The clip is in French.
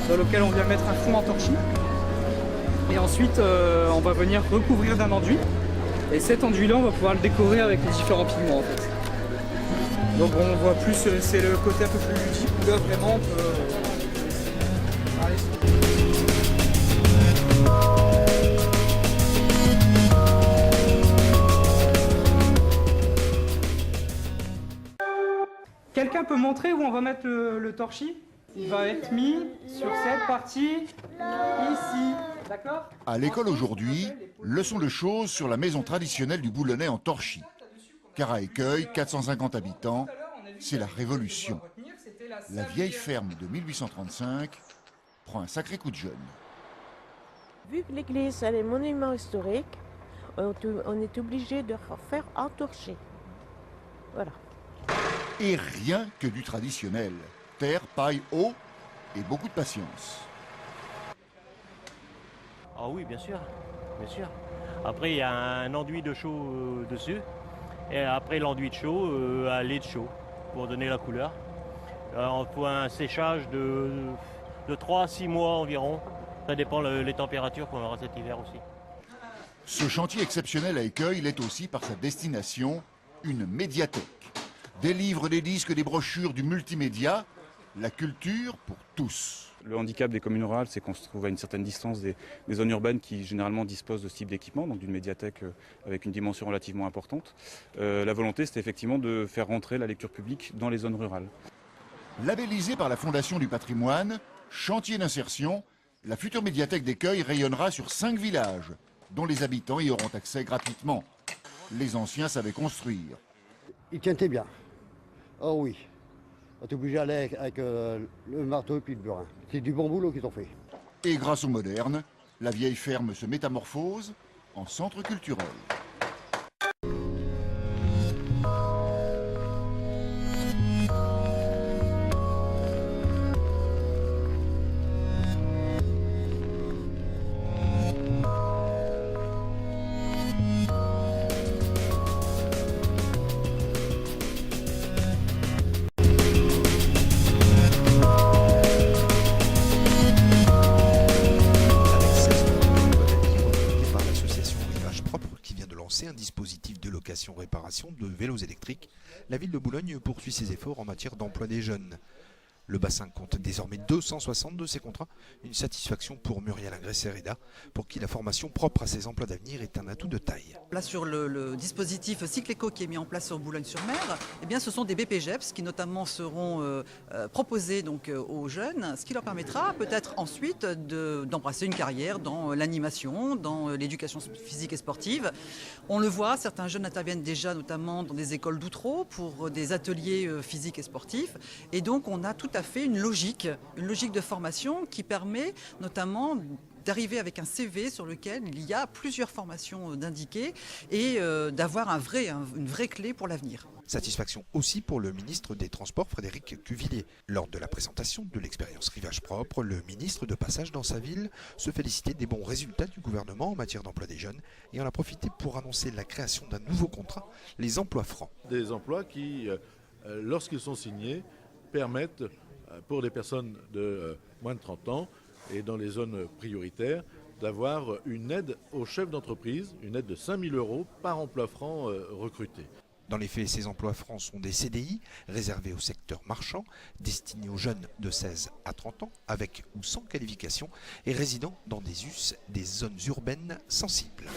dans lequel on vient mettre un fond en torchis. Et ensuite, on va venir recouvrir d'un enduit. Et cet enduit-là, on va pouvoir le décorer avec les différents pigments en fait. Donc on voit plus, c'est le côté un peu plus ludique où là vraiment on peut parler. Quelqu'un peut montrer où on va mettre le torchis? Il va être mis sur cette partie ici, d'accord? À l'école aujourd'hui, leçon de choses sur la maison traditionnelle du Boulonnais en torchis. Car à Écueil, 450 habitants, c'est la révolution. La vieille ferme de 1835 prend un sacré coup de jeune. Vu que l'église elle est monument historique, on est obligé de faire entorcher. Voilà. Et rien que du traditionnel. Terre, paille, eau et beaucoup de patience. Ah oui, bien sûr, bien sûr. Après, il y a un enduit de chaux dessus. Et après l'enduit de chaux, à lait de chaux, pour donner la couleur. Il faut un séchage de 3 à 6 mois environ. Ça dépend les températures qu'on aura cet hiver aussi. Ce chantier exceptionnel à Écueil l'est aussi par sa destination, une médiathèque. Des livres, des disques, des brochures, du multimédia, la culture pour tous. Le handicap des communes rurales, c'est qu'on se trouve à une certaine distance des zones urbaines qui généralement disposent de ce type d'équipement, donc d'une médiathèque avec une dimension relativement importante. La volonté, c'était effectivement de faire rentrer la lecture publique dans les zones rurales. Labellisée par la Fondation du patrimoine, chantier d'insertion, la future médiathèque d'Écueil rayonnera sur 5 villages, dont les habitants y auront accès gratuitement. Les anciens savaient construire. Ils tientaient bien. Oh oui. On est obligé d'aller avec le marteau et puis le burin. C'est du bon boulot qu'ils ont fait. Et grâce aux modernes, la vieille ferme se métamorphose en centre culturel. Un dispositif de location-réparation de vélos électriques, la ville de Boulogne poursuit ses efforts en matière d'emploi des jeunes. Le bassin compte désormais 260 de ces contrats, une satisfaction pour Muriel Ingré-Serreda, pour qui la formation propre à ses emplois d'avenir est un atout de taille. Là sur le dispositif Cycléco qui est mis en place sur Boulogne-sur-Mer, eh bien, ce sont des BPGEPS qui notamment seront proposés donc, aux jeunes, ce qui leur permettra peut-être ensuite d'embrasser une carrière dans l'animation, dans l'éducation physique et sportive. On le voit, certains jeunes interviennent déjà notamment dans des écoles d'Outreau pour des ateliers physiques et sportifs, et donc on a tout à fait une logique de formation qui permet notamment d'arriver avec un CV sur lequel il y a plusieurs formations d'indiquées et d'avoir une vraie clé pour l'avenir. Satisfaction aussi pour le ministre des Transports, Frédéric Cuvillier. Lors de la présentation de l'expérience Rivage Propre, le ministre, de passage dans sa ville, se félicitait des bons résultats du gouvernement en matière d'emploi des jeunes et en a profité pour annoncer la création d'un nouveau contrat, les emplois francs. Des emplois qui, lorsqu'ils sont signés, permettent pour des personnes de moins de 30 ans et dans les zones prioritaires d'avoir une aide au chef d'entreprise, une aide de 5 000 € par emploi franc recruté. Dans les faits, ces emplois francs sont des CDI réservés au secteur marchand, destinés aux jeunes de 16 à 30 ans, avec ou sans qualification, et résidant dans des zones urbaines sensibles.